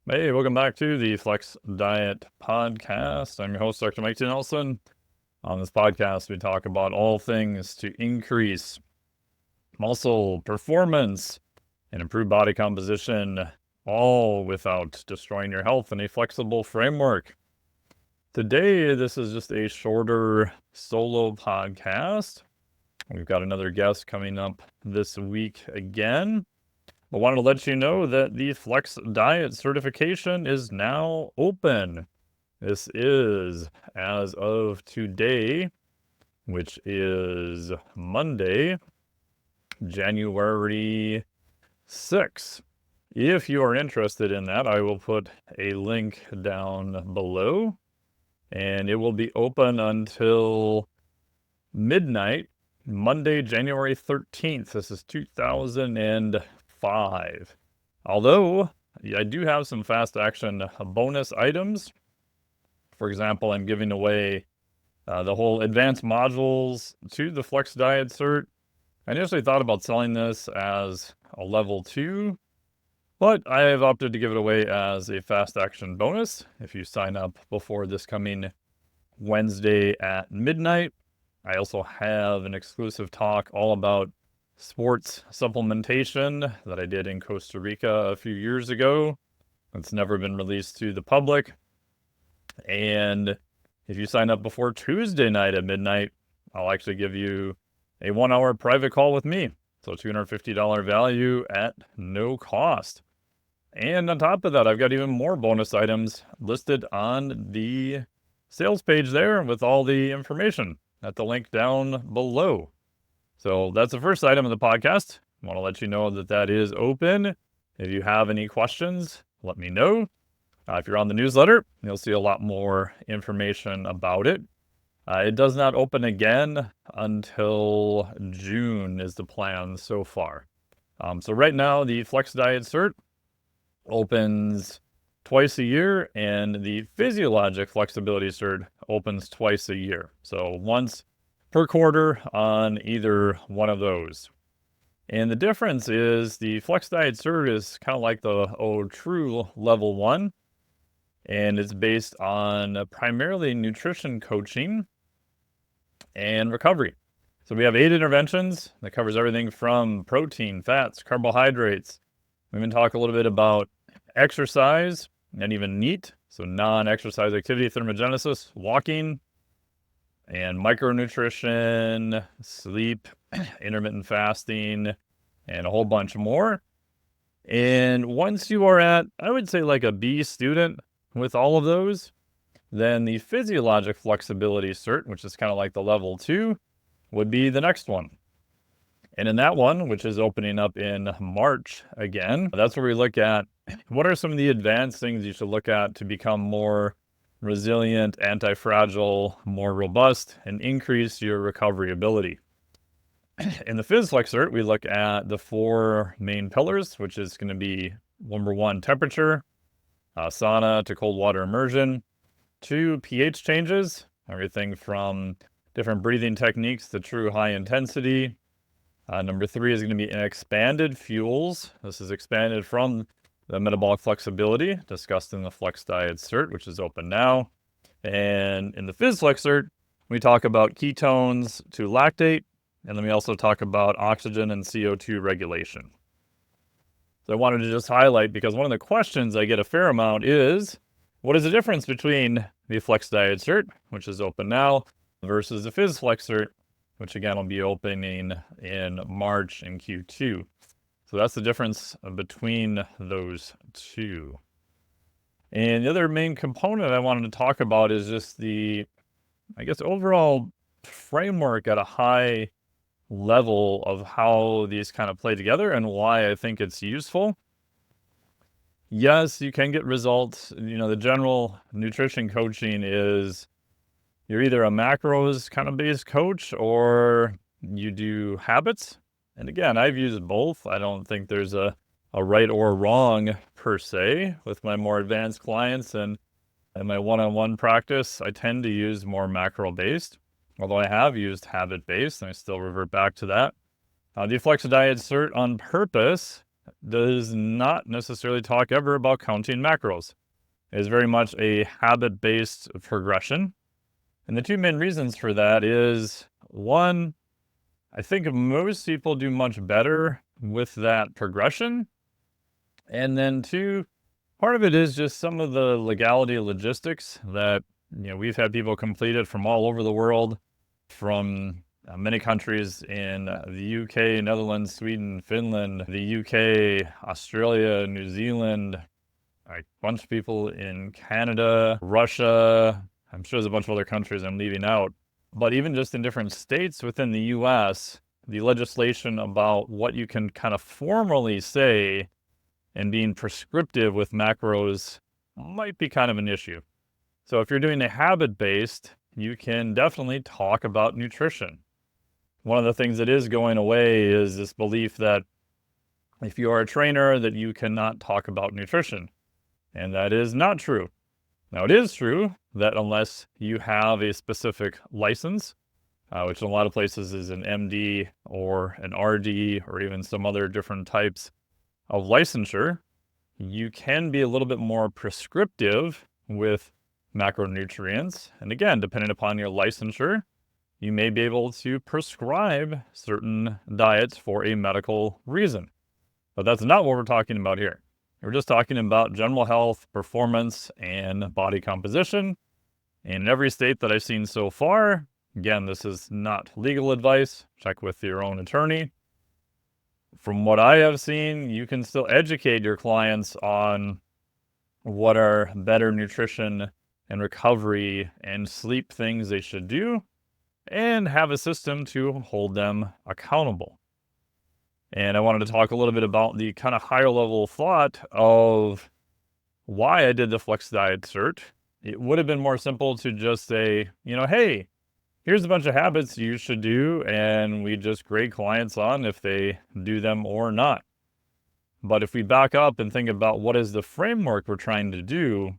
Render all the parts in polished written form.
Hey, welcome back to the Flex Diet Podcast. I'm your host, Dr. Mike T. Nelson. On this podcast, we talk about all things to increase muscle performance and improve body composition, all without destroying your health in a flexible framework. Today, this is just a shorter solo podcast. We've got another guest coming up this week again. I wanted to let you know that the Flex Diet certification is now open. This is as of today, which is Monday, January 6th. If you are interested in that, I will put a link down below, and it will be open until midnight, Monday, January 13th. This is 2005. Although I do have some fast action bonus items. For example, I'm giving away the whole advanced modules to the Flex Diet Cert. I initially thought about selling this as a level 2, but I have opted to give it away as a fast action bonus if you sign up before this coming Wednesday at midnight. I also have an exclusive talk all about sports supplementation that I did in Costa Rica a few years ago. It's never been released to the public. And if you sign up before Tuesday night at midnight, I'll actually give you a 1-hour private call with me. So $250 value at no cost. And on top of that, I've got even more bonus items listed on the sales page there with all the information at the link down below. So that's the first item of the podcast. I want to let you know that that is open. If you have any questions, let me know. If you're on the newsletter, you'll see a lot more information about it. It does not open again until June is the plan so far. So right now, the Flex Diet Cert opens twice a year, and the Physiologic Flexibility Cert opens twice a year. So once per quarter on either one of those. And the difference is the Flex Diet Cert is kind of like the true level 1, and it's based on primarily nutrition coaching and recovery. So we have 8 interventions that covers everything from protein, fats, carbohydrates. We even talk a little bit about exercise and even NEAT, so non-exercise activity thermogenesis, walking, and micronutrition, sleep, intermittent fasting, and a whole bunch more. And once you are at, I would say, like a B student with all of those, then the Physiologic Flexibility Cert, which is kind of like the level 2, would be the next one. And in that one, which is opening up in March again, that's where we look at what are some of the advanced things you should look at to become more resilient, anti-fragile, more robust, and increase your recovery ability. In the Phys Flex Cert, we look at the 4 main pillars, which is going to be number 1, temperature, sauna to cold water immersion, 2, pH changes, everything from different breathing techniques to true high intensity. Number 3 is going to be expanded fuels. This is expanded from the metabolic flexibility discussed in the Flex Diet Cert, which is open now. And in the Phys Flex Cert, we talk about ketones to lactate, and then we also talk about oxygen and CO2 regulation. So I wanted to just highlight, because one of the questions I get a fair amount is, what is the difference between the Flex Diet Cert, which is open now, versus the Phys Flex Cert, which again will be opening in March in Q2. So that's the difference between those two. And the other main component I wanted to talk about is just the, I guess, overall framework at a high level of how these kind of play together and why I think it's useful. Yes, you can get results. The general nutrition coaching is you're either a macros kind of based coach or you do habits. And again, I've used both. I don't think there's a right or wrong per se with my more advanced clients. And in my one-on-one practice, I tend to use more macro-based, although I have used habit-based, and I still revert back to that. The Flex Diet Cert on purpose does not necessarily talk ever about counting macros. It is very much a habit-based progression. And the two main reasons for that is, one, I think most people do much better with that progression. And then two, part of it is just some of the legality logistics that, we've had people complete it from all over the world, from many countries in the UK, Netherlands, Sweden, Finland, the UK, Australia, New Zealand, a bunch of people in Canada, Russia. I'm sure there's a bunch of other countries I'm leaving out. But even just in different states within the US, the legislation about what you can kind of formally say and being prescriptive with macros might be kind of an issue. So if you're doing a habit-based, you can definitely talk about nutrition. One of the things that is going away is this belief that if you are a trainer, that you cannot talk about nutrition. And that is not true. Now, it is true that unless you have a specific license, which in a lot of places is an MD or an RD or even some other different types of licensure, you can be a little bit more prescriptive with macronutrients. And again, depending upon your licensure, you may be able to prescribe certain diets for a medical reason. But that's not what we're talking about here. We're just talking about general health, performance, and body composition. And in every state that I've seen so far, again, this is not legal advice. Check with your own attorney. From what I have seen, you can still educate your clients on what are better nutrition and recovery and sleep things they should do, and have a system to hold them accountable. And I wanted to talk a little bit about the kind of higher level thought of why I did the Flex Diet Cert. It would have been more simple to just say, hey, here's a bunch of habits you should do, and we just grade clients on if they do them or not. But if we back up and think about what is the framework we're trying to do,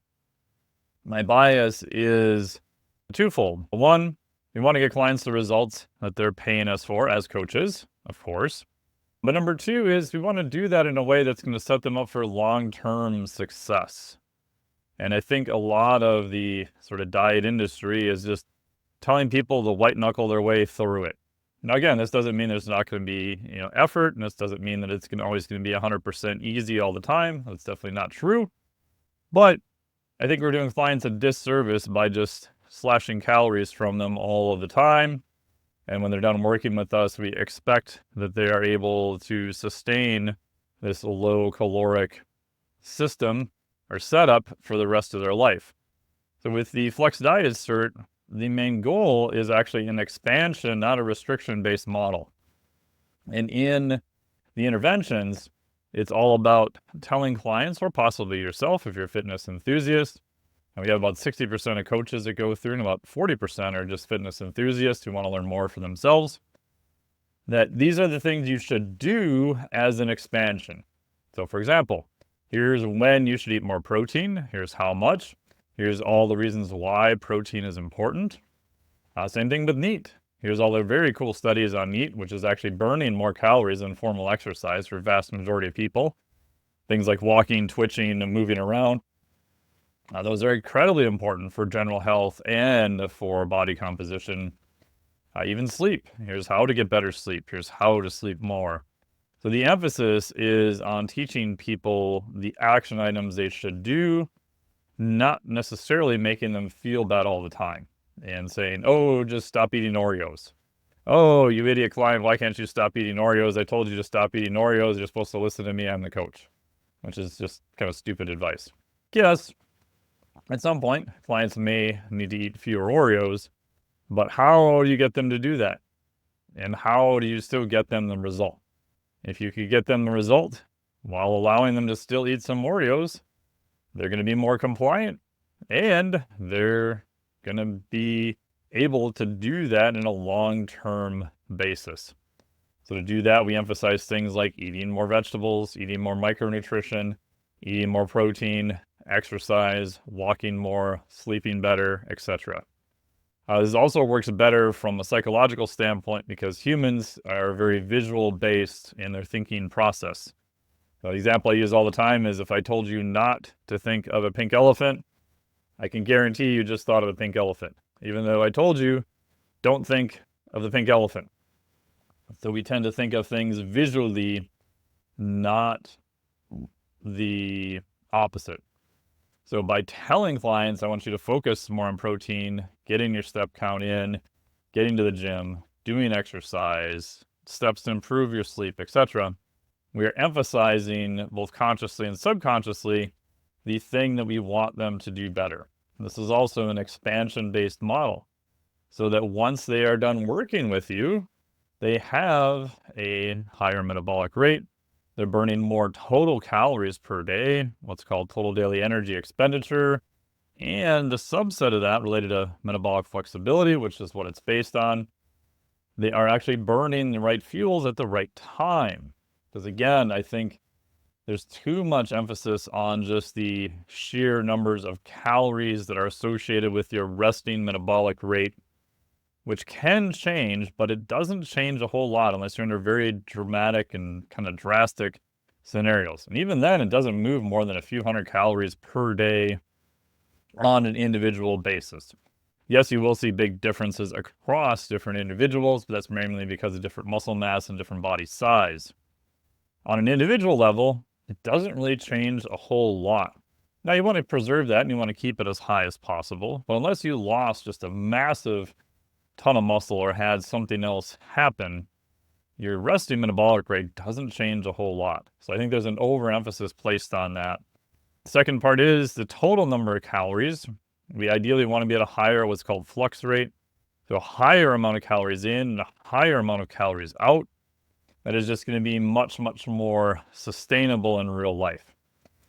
my bias is twofold. One, we want to get clients the results that they're paying us for as coaches, of course. But number two is we want to do that in a way that's going to set them up for long-term success. And I think a lot of the sort of diet industry is just telling people to white knuckle their way through it. Now, again, this doesn't mean there's not going to be, effort, and this doesn't mean that it's always going to be 100% easy all the time. That's definitely not true. But I think we're doing clients a disservice by just slashing calories from them all of the time. And when they're done working with us, we expect that they are able to sustain this low caloric system or setup for the rest of their life. So with the Flex Diet Cert, the main goal is actually an expansion, not a restriction-based model. And in the interventions, it's all about telling clients, or possibly yourself if you're a fitness enthusiast, and we have about 60% of coaches that go through, and about 40% are just fitness enthusiasts who want to learn more for themselves, that these are the things you should do as an expansion. So for example, here's when you should eat more protein, here's how much, here's all the reasons why protein is important. Same thing with NEAT. Here's all the very cool studies on NEAT, which is actually burning more calories than formal exercise for vast majority of people. Things like walking, twitching, and moving around. Those are incredibly important for general health and for body composition. Even sleep. Here's how to get better sleep. Here's how to sleep more. So the emphasis is on teaching people the action items they should do, not necessarily making them feel bad all the time and saying, oh, just stop eating Oreos. Oh, you idiot client, why can't you stop eating Oreos? I told you to stop eating Oreos. You're supposed to listen to me. I'm the coach, which is just kind of stupid advice. Yes, at some point, clients may need to eat fewer Oreos, but how do you get them to do that? And how do you still get them the result? If you could get them the result while allowing them to still eat some Oreos, they're going to be more compliant, and they're going to be able to do that in a long-term basis. So to do that, we emphasize things like eating more vegetables, eating more micronutrition, eating more protein, exercise, walking more, sleeping better, etc. This also works better from a psychological standpoint because humans are very visual-based in their thinking process. The example I use all the time is if I told you not to think of a pink elephant, I can guarantee you just thought of a pink elephant, even though I told you don't think of the pink elephant. So we tend to think of things visually, not the opposite. So by telling clients, I want you to focus more on protein, getting your step count in, getting to the gym, doing exercise, steps to improve your sleep, etc., we are emphasizing both consciously and subconsciously the thing that we want them to do better. This is also an expansion-based model, so that once they are done working with you, they have a higher metabolic rate. They're burning more total calories per day, what's called total daily energy expenditure, and the subset of that related to metabolic flexibility, which is what it's based on. They are actually burning the right fuels at the right time. Because again, I think there's too much emphasis on just the sheer numbers of calories that are associated with your resting metabolic rate, which can change, but it doesn't change a whole lot unless you're under very dramatic and kind of drastic scenarios. And even then, it doesn't move more than a few hundred calories per day on an individual basis. Yes, you will see big differences across different individuals, but that's mainly because of different muscle mass and different body size. On an individual level, it doesn't really change a whole lot. Now, you want to preserve that and you want to keep it as high as possible, but unless you lost just a massive ton of muscle or had something else happen, your resting metabolic rate doesn't change a whole lot. So I think there's an overemphasis placed on that. Second part is the total number of calories. We ideally want to be at a higher what's called flux rate. So a higher amount of calories in and a higher amount of calories out. That is just going to be much, much more sustainable in real life.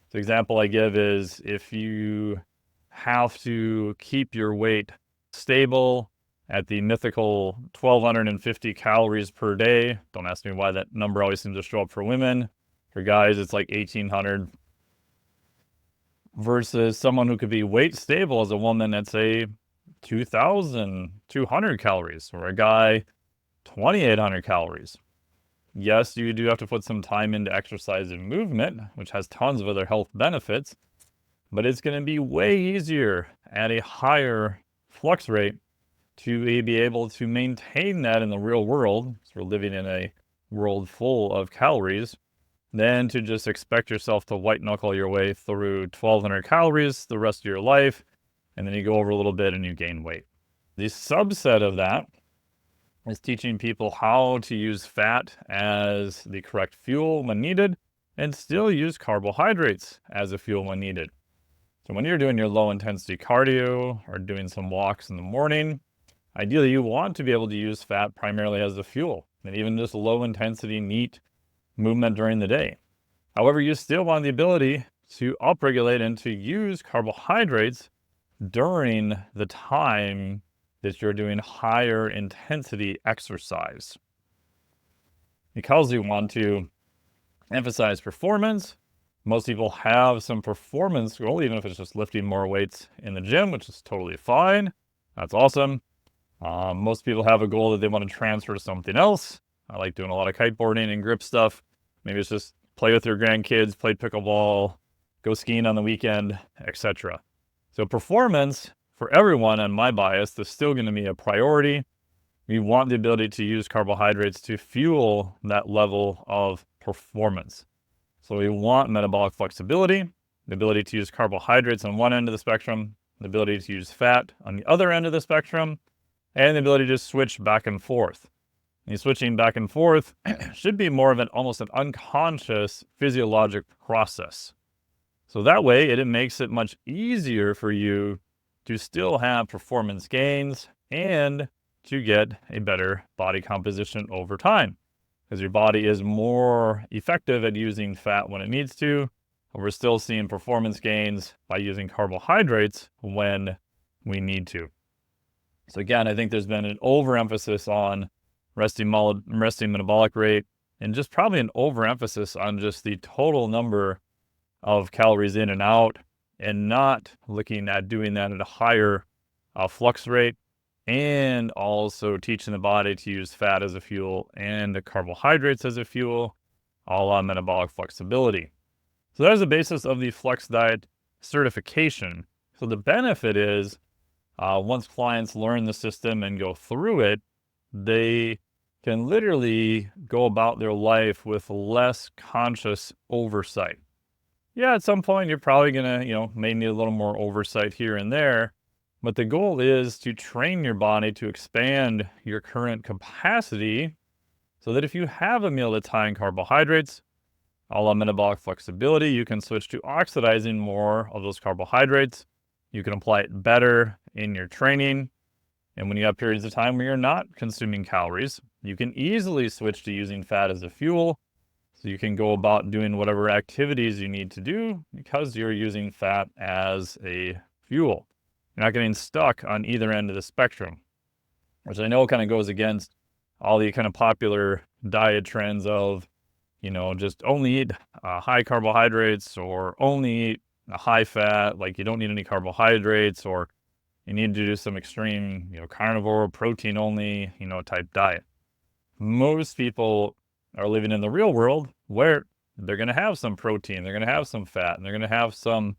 The example I give is if you have to keep your weight stable at the mythical 1,250 calories per day. Don't ask me why that number always seems to show up for women. For guys, it's like 1,800. Versus someone who could be weight stable as a woman at, say, 2,200 calories, or a guy, 2,800 calories. Yes, you do have to put some time into exercise and movement, which has tons of other health benefits, but it's going to be way easier at a higher flux rate to be able to maintain that in the real world, so we're living in a world full of calories, than to just expect yourself to white knuckle your way through 1,200 calories the rest of your life, and then you go over a little bit and you gain weight. The subset of that is teaching people how to use fat as the correct fuel when needed and still use carbohydrates as a fuel when needed. So when you're doing your low intensity cardio or doing some walks in the morning, ideally you want to be able to use fat primarily as a fuel, and even just low intensity neat movement during the day. However, you still want the ability to upregulate and to use carbohydrates during the time that you're doing higher intensity exercise. Because you want to emphasize performance, most people have some performance goal, even if it's just lifting more weights in the gym, which is totally fine. That's awesome. Most people have a goal that they want to transfer to something else. I like doing a lot of kiteboarding and grip stuff. Maybe it's just play with your grandkids, play pickleball, go skiing on the weekend, etc. So performance for everyone, and my bias, is still going to be a priority. We want the ability to use carbohydrates to fuel that level of performance. So we want metabolic flexibility, the ability to use carbohydrates on one end of the spectrum, the ability to use fat on the other end of the spectrum, and the ability to switch back and forth. And switching back and forth should be more of almost an unconscious physiologic process. So that way, it makes it much easier for you to still have performance gains and to get a better body composition over time. Because your body is more effective at using fat when it needs to, but we're still seeing performance gains by using carbohydrates when we need to. So again, I think there's been an overemphasis on resting metabolic rate, and just probably an overemphasis on just the total number of calories in and out, and not looking at doing that at a higher flux rate, and also teaching the body to use fat as a fuel and the carbohydrates as a fuel. a la metabolic flexibility. So that is the basis of the Flex Diet certification. So the benefit is once clients learn the system and go through it, they can literally go about their life with less conscious oversight. Yeah, at some point you're probably gonna, may need a little more oversight here and there, but the goal is to train your body to expand your current capacity so that if you have a meal that's high in carbohydrates, a la metabolic flexibility, you can switch to oxidizing more of those carbohydrates. You can apply it better in your training. And when you have periods of time where you're not consuming calories, you can easily switch to using fat as a fuel. So you can go about doing whatever activities you need to do because you're using fat as a fuel. You're not getting stuck on either end of the spectrum, which I know kind of goes against all the kind of popular diet trends of, just only eat high carbohydrates or only eat high fat, like you don't need any carbohydrates, or you need to do some extreme, carnivore, protein only, type diet. Most people are living in the real world where they're going to have some protein, they're going to have some fat, and they're going to have some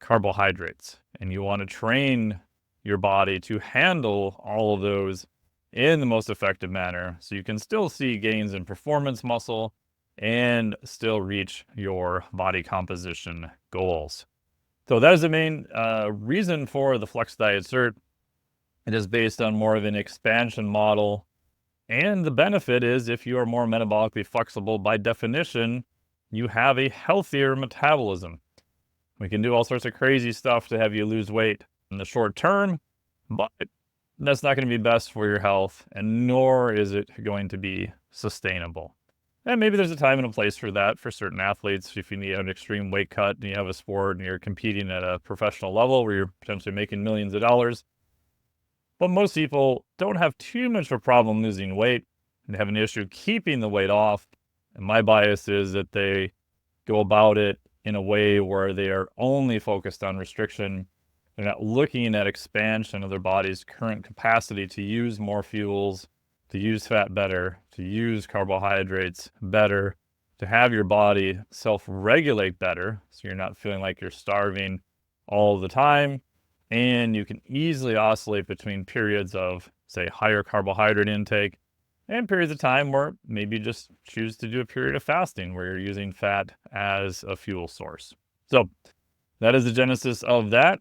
carbohydrates. And you want to train your body to handle all of those in the most effective manner so you can still see gains in performance muscle and still reach your body composition goals. So that is the main reason for the Flex Diet Cert. It is based on more of an expansion model. And the benefit is if you are more metabolically flexible, by definition, you have a healthier metabolism. We can do all sorts of crazy stuff to have you lose weight in the short term, but that's not going to be best for your health, and nor is it going to be sustainable. And maybe there's a time and a place for that for certain athletes. If you need an extreme weight cut and you have a sport and you're competing at a professional level where you're potentially making millions of dollars. But most people don't have too much of a problem losing weight and have an issue keeping the weight off. And my bias is that they go about it in a way where they are only focused on restriction. They're not looking at expansion of their body's current capacity to use more fuels, to use fat better, to use carbohydrates better, to have your body self-regulate better so you're not feeling like you're starving all the time. And you can easily oscillate between periods of, say, higher carbohydrate intake and periods of time where maybe just choose to do a period of fasting where you're using fat as a fuel source. So that is the genesis of that.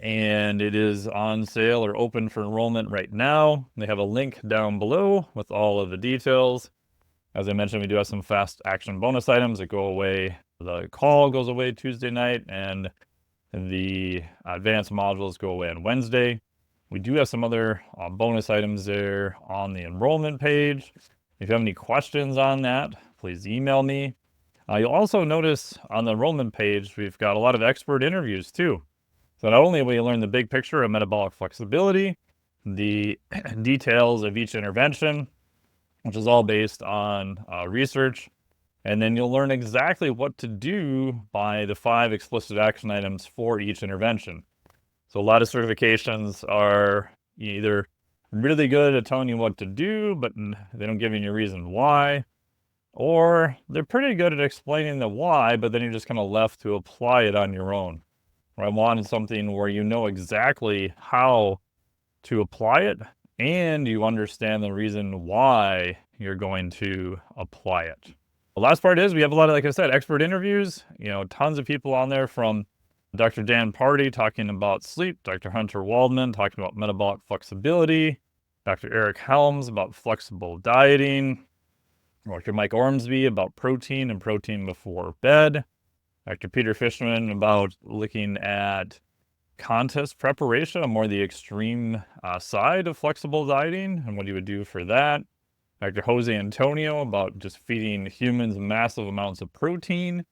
And it is on sale or open for enrollment right now. They have a link down below with all of the details. As I mentioned, we do have some fast action bonus items that go away. The call goes away Tuesday night, and the advanced modules go away on Wednesday. We do have some other bonus items there on the enrollment page. If you have any questions on that, please email me. You'll also notice on the enrollment page, we've got a lot of expert interviews too. So not only will you learn the big picture of metabolic flexibility, the details of each intervention, which is all based on research, and then you'll learn exactly what to do by the 5 explicit action items for each intervention. So a lot of certifications are either really good at telling you what to do, but they don't give you any reason why, or they're pretty good at explaining the why, but then you're just kind of left to apply it on your own. I wanted something where you know exactly how to apply it and you understand the reason why you're going to apply it. The last part is we have a lot of, like I said, expert interviews, tons of people on there, from Dr. Dan Party talking about sleep, Dr. Hunter Waldman talking about metabolic flexibility, Dr. Eric Helms about flexible dieting, Dr. Mike Ormsby about protein and protein before bed, Dr. Peter Fishman about looking at contest preparation on more the extreme side of flexible dieting and what you would do for that. Dr. Jose Antonio about just feeding humans massive amounts of protein.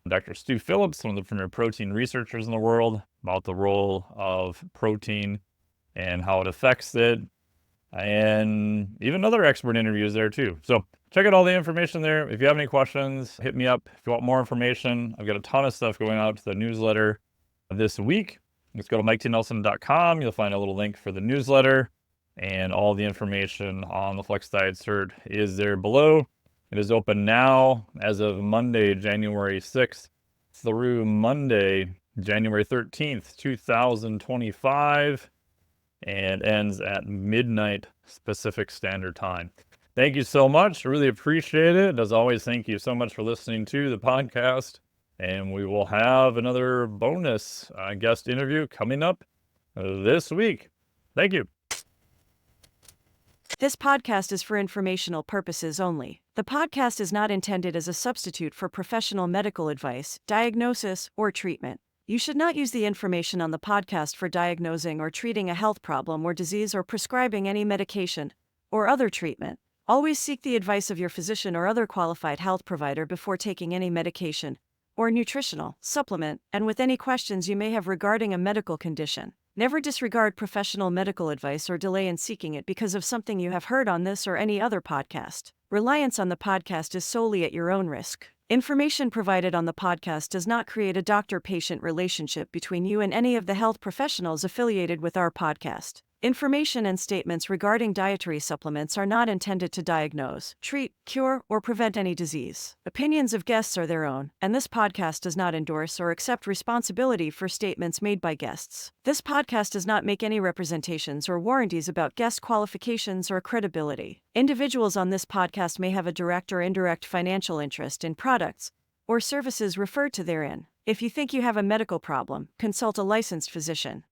Dr. Stu Phillips, one of the premier protein researchers in the world, about the role of protein and how it affects it. And even other expert interviews there too. So check out all the information there. If you have any questions, hit me up. If you want more information, I've got a ton of stuff going out to the newsletter this week. Just go to MikeTNelson.com. You'll find a little link for the newsletter, and all the information on the Flex Diet Cert is there below. It is open now as of Monday, January 6th through Monday, January 13th, 2025, and ends at midnight Pacific Standard Time. Thank you so much. Really appreciate it. As always, thank you so much for listening to the podcast. And we will have another bonus guest interview coming up this week. Thank you. This podcast is for informational purposes only. The podcast is not intended as a substitute for professional medical advice, diagnosis, or treatment. You should not use the information on the podcast for diagnosing or treating a health problem or disease or prescribing any medication or other treatment. Always seek the advice of your physician or other qualified health provider before taking any medication or nutritional supplement, and with any questions you may have regarding a medical condition. Never disregard professional medical advice or delay in seeking it because of something you have heard on this or any other podcast. Reliance on the podcast is solely at your own risk. Information provided on the podcast does not create a doctor-patient relationship between you and any of the health professionals affiliated with our podcast. Information and statements regarding dietary supplements are not intended to diagnose, treat, cure, or prevent any disease. Opinions of guests are their own, and this podcast does not endorse or accept responsibility for statements made by guests. This podcast does not make any representations or warranties about guest qualifications or credibility. Individuals on this podcast may have a direct or indirect financial interest in products or services referred to therein. If you think you have a medical problem, consult a licensed physician.